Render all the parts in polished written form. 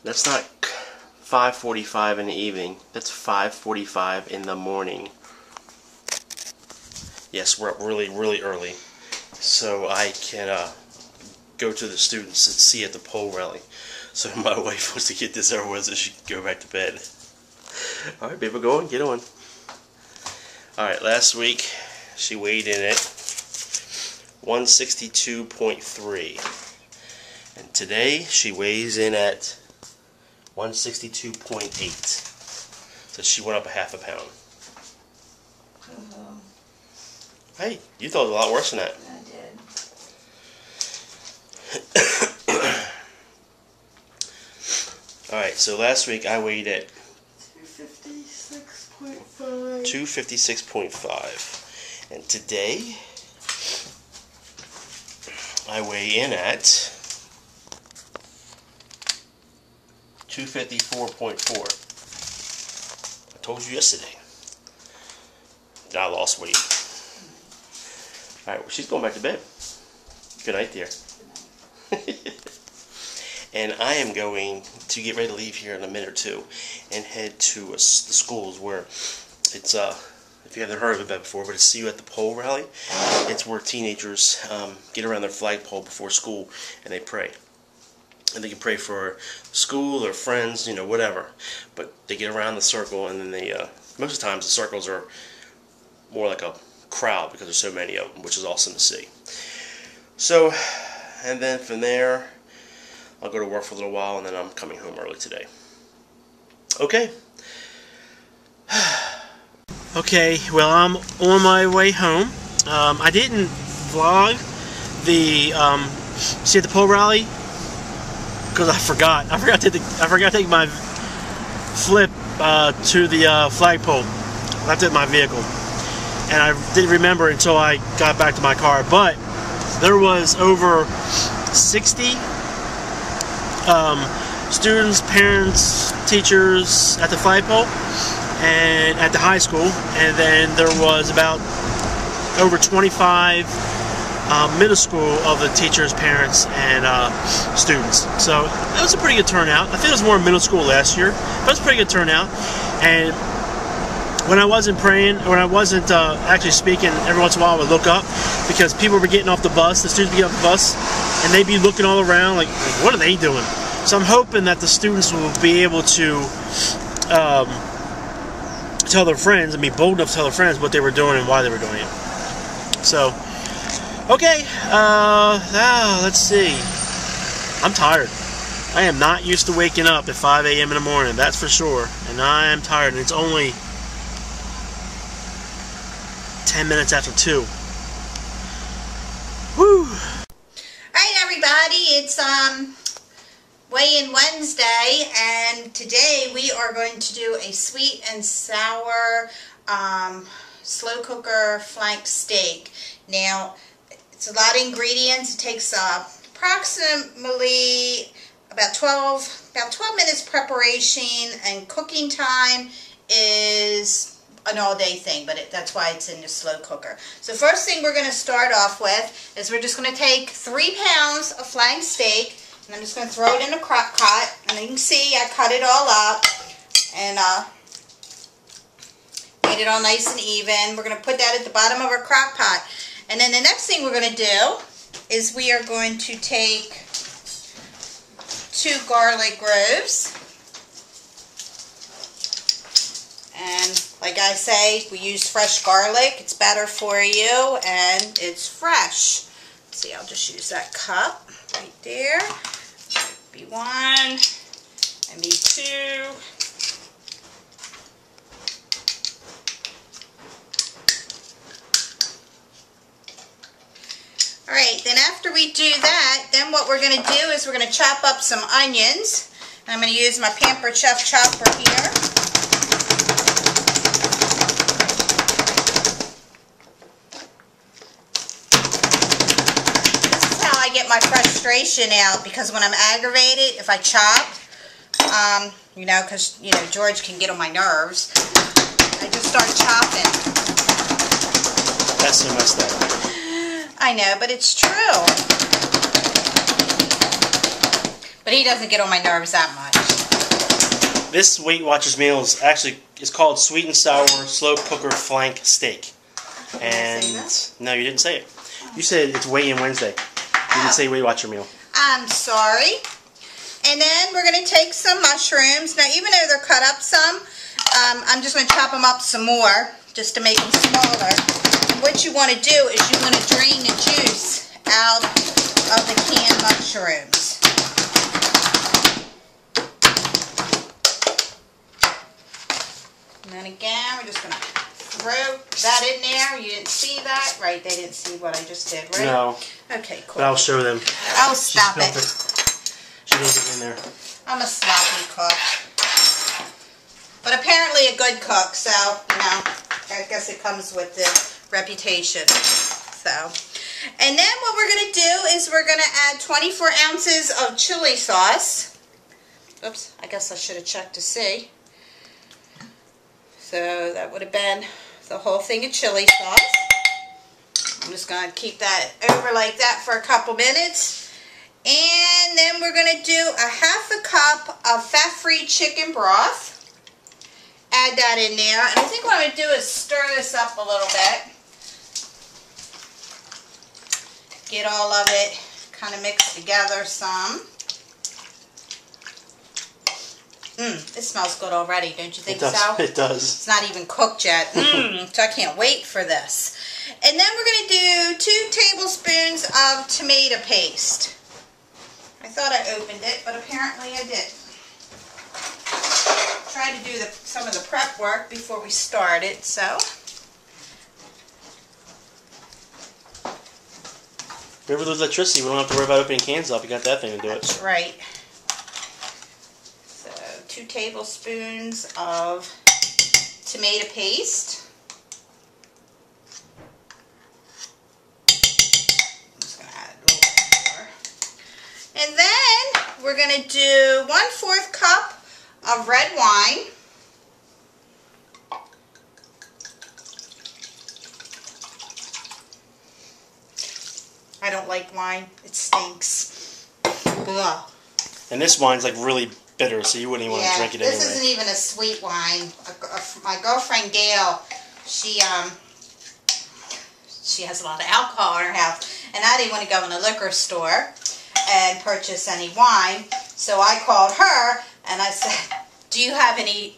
That's not 5:45 in the evening. That's 5:45 in the morning. Yes, we're up really, really early, so I can go to the students and see at the pole rally. So my wife wants to get this over with so she can go back to bed. All right, baby, go on, get on. All right, last week she weighed in at 162.3, and today she weighs in at 162.8. So she went up a half a pound. Hey, you thought it was a lot worse than that. I did. Alright, so last week I weighed at 256.5. 256.5. And today I weigh in at 254.4. I told you yesterday that I lost weight. Alright, well, she's going back to bed. Good night, dear. And I am going to get ready to leave here in a minute or two and head to the schools where it's, if you haven't heard of it before, but it's See You at the Pole rally. It's where teenagers get around their flagpole before school and they pray. And they can pray for school or friends, you know, whatever. But they get around the circle, and then they, most of the times the circles are more like a crowd because there's so many of them, which is awesome to see. So, and then from there, I'll go to work for a little while, and then I'm coming home early today. Okay. Okay, well, I'm on my way home. I didn't vlog the See at the Pole rally because I forgot. I forgot to take my flip to the flagpole. I left it in my vehicle, and I didn't remember until I got back to my car. But there was over 60 students, parents, teachers at the flagpole and at the high school, and then there was about over 25 middle school of the teachers, parents, and students. So that was a pretty good turnout. I think it was more middle school last year, but it was a pretty good turnout. And when I wasn't praying, when I wasn't actually speaking, every once in a while I would look up because people were getting off the bus, the students would get off the bus, and they'd be looking all around like, what are they doing? So I'm hoping that the students will be able to tell their friends and be bold enough to tell their friends what they were doing and why they were doing it. So, okay, let's see. I'm tired. I am not used to waking up at 5 a.m. in the morning, that's for sure. And I am tired, and it's only 10 minutes after 2. Woo! Alright, everybody, it's weigh-in Wednesday, and today we are going to do a sweet and sour slow cooker flank steak. Now, it's a lot of ingredients. It takes approximately about 12 minutes preparation, and cooking time is an all-day thing, but that's why it's in the slow cooker. So first thing we're going to start off with is we're just going to take 3 pounds of flank steak, and I'm just going to throw it in a crock pot, and you can see I cut it all up and made it all nice and even. We're going to put that at the bottom of our crock pot. And then the next thing we're going to do is we are going to take 2 garlic cloves. And like I say, we use fresh garlic. It's better for you, and it's fresh. Let's see, I'll just use that cup right there. B1 and B2. Alright, then after we do that, then what we're going to do is we're going to chop up some onions. And I'm going to use my Pampered Chef chopper here. Get my frustration out, because when I'm aggravated, if I chop, you know, because, you know, George can get on my nerves, I just start chopping. That's so messed up. I know, but it's true. But he doesn't get on my nerves that much. This Weight Watchers meal is actually called sweet and sour slow cooker flank steak. And no, you didn't say it. You said it's weigh-in Wednesday. You didn't say Weight Watcher meal. I'm sorry. And then we're going to take some mushrooms. Now, even though they're cut up some, I'm just going to chop them up some more just to make them smaller. And what you want to do is you want to drain the juice out of the canned mushrooms. And then again, we're just going to throw that in there. You didn't see that? Right, they didn't see what I just did, right? No. Okay, cool. But I'll show them. Oh, stop it. She didn't get in there. I'm a sloppy cook. But apparently a good cook, so, you know, I guess it comes with the reputation. So, and then what we're going to do is we're going to add 24 ounces of chili sauce. Oops, I guess I should have checked to see. So that would have been the whole thing of chili sauce. I'm just going to keep that over like that for a couple minutes. And then we're going to do a half a cup of fat-free chicken broth. Add that in there. And I think what I'm going to do is stir this up a little bit. Get all of it kind of mixed together some. It smells good already, don't you think so? It does. It's not even cooked yet. So I can't wait for this. And then we're going to do 2 tablespoons of tomato paste. I thought I opened it, but apparently I didn't. Try to do some of the prep work before we start it, so. If we ever lose electricity, we don't have to worry about opening cans up. You got that thing to do it. That's right. So 2 tablespoons of tomato paste. I'm just going to add a little bit more. And then we're going to do 1/4 cup of red wine. I don't like wine. It stinks. Ugh. And this wine's like really bitter, so you wouldn't even want to drink it anyway. This isn't even a sweet wine. My girlfriend Gail, she has a lot of alcohol in her house, and I didn't want to go in the liquor store and purchase any wine, so I called her and I said, do you have any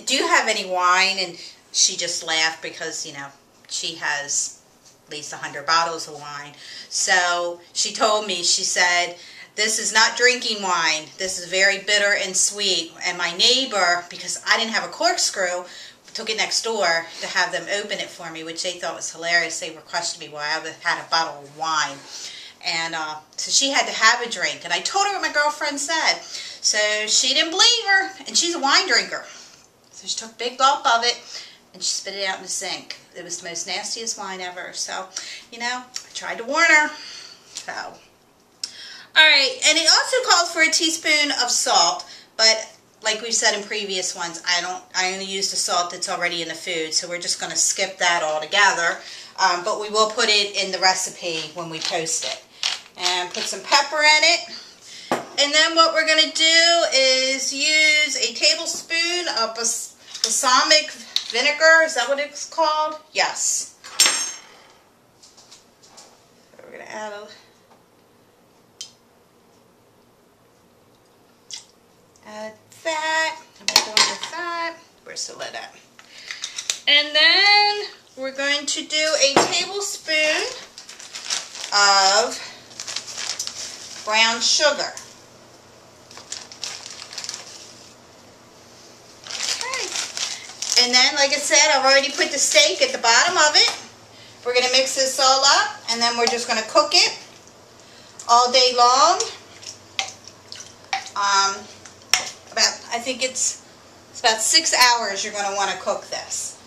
wine? And she just laughed because, you know, she has at least 100 bottles of wine. So she told me, she said, this is not drinking wine. This is very bitter and sweet. And my neighbor, because I didn't have a corkscrew, took it next door to have them open it for me, which they thought was hilarious. They requested me why I had a bottle of wine. And so she had to have a drink. And I told her what my girlfriend said. So she didn't believe her. And she's a wine drinker. So she took a big gulp of it and she spit it out in the sink. It was the most nastiest wine ever. So, you know, I tried to warn her. So, alright. And it also calls for a teaspoon of salt. But like we've said in previous ones, I only use the salt that's already in the food. So we're just going to skip that altogether. But we will put it in the recipe when we post it. And put some pepper in it. And then what we're going to do is use a tablespoon of balsamic vinegar. Is that what it's called? Yes. So we're going to add that. I'm going to go with that. Where's the lid at? And then we're going to do a tablespoon of brown sugar. Okay. And then, like I said, I've already put the steak at the bottom of it. We're going to mix this all up, and then we're just going to cook it all day long. I think it's about 6 hours you're going to want to cook this.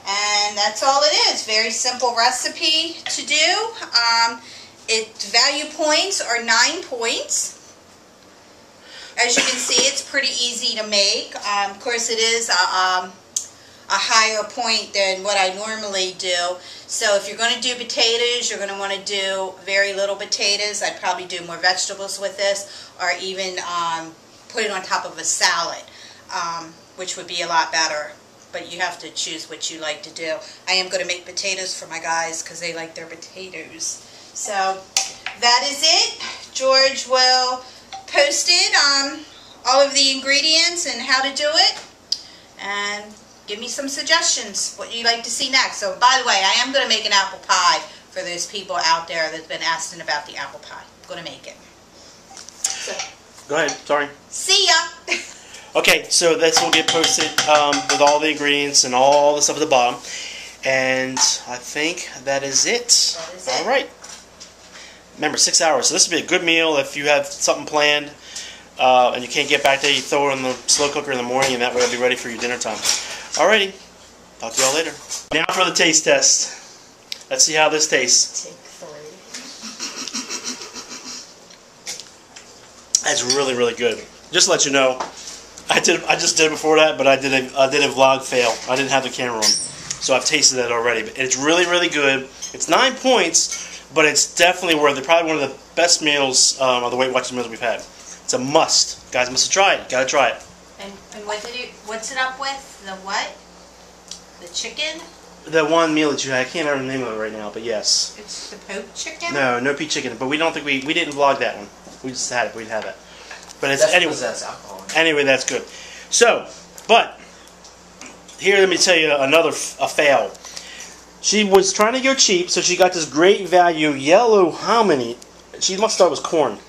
And that's all it is. Very simple recipe to do. Its value points are 9 points. As you can see, it's pretty easy to make. Of course, it is a higher point than what I normally do. So if you're going to do potatoes, you're going to want to do very little potatoes. I'd probably do more vegetables with this, or even put it on top of a salad. which would be a lot better. But you have to choose what you like to do. I am going to make potatoes for my guys because they like their potatoes. So that is it. George will post it, all of the ingredients and how to do it. And give me some suggestions, what you'd like to see next. So by the way, I am going to make an apple pie for those people out there that's been asking about the apple pie. I'm going to make it. So, go ahead, sorry. See ya! Okay, so this will get posted with all the ingredients and all the stuff at the bottom. And I think that is it. That is it. All right. Remember, 6 hours. So this would be a good meal if you have something planned and you can't get back there. You throw it in the slow cooker in the morning, and that way it'll be ready for your dinner time. Alrighty. Talk to y'all later. Now for the taste test. Let's see how this tastes. Take 3. That's really, really good. Just to let you know, I just did it before that, but I did a vlog fail. I didn't have the camera on, so I've tasted it already. But it's really, really good. It's 9 points, but it's definitely worth it. Probably one of the best meals of the Weight Watchers meals we've had. It's a must. Guys must try it. Gotta try it. And what's it up with? The what? The chicken? The one meal that you had, I can't remember the name of it right now, but yes. It's the poke chicken? No poke chicken, but we don't think we didn't vlog that one. We just had it. We'd have that. But it's That's alcohol. Anyway, that's good. So, but here, let me tell you a fail. She was trying to go cheap, so she got this great value yellow hominy. She must have thought it was corn.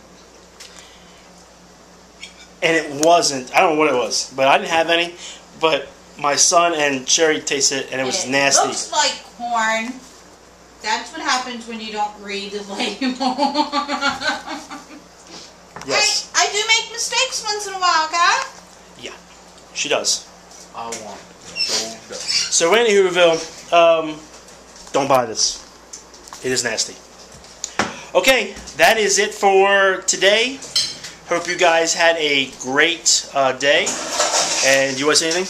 And it wasn't. I don't know what it was, but I didn't have any. But my son and Sherry tasted it, and it was nasty. It looks like corn. That's what happens when you don't read the label. Yes. I do make mistakes once in a while, guys. Yeah, she does. I want it. So anywho, don't buy this. It is nasty. Okay, that is it for today. Hope you guys had a great day. And you want to say anything?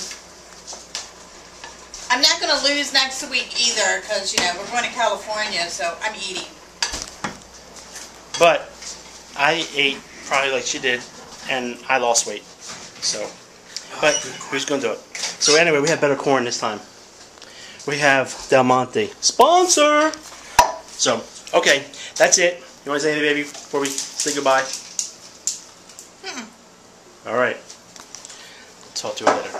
I'm not going to lose next week either because, you know, we're going to California, so I'm eating. But I ate probably like she did, and I lost weight. So, but who's going to do it? So anyway, we have better corn this time. We have Del Monte sponsor. So, okay, that's it. You want to say anything, baby, before we say goodbye? All right. Talk to you later.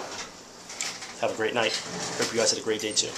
Have a great night. Hope you guys had a great day too.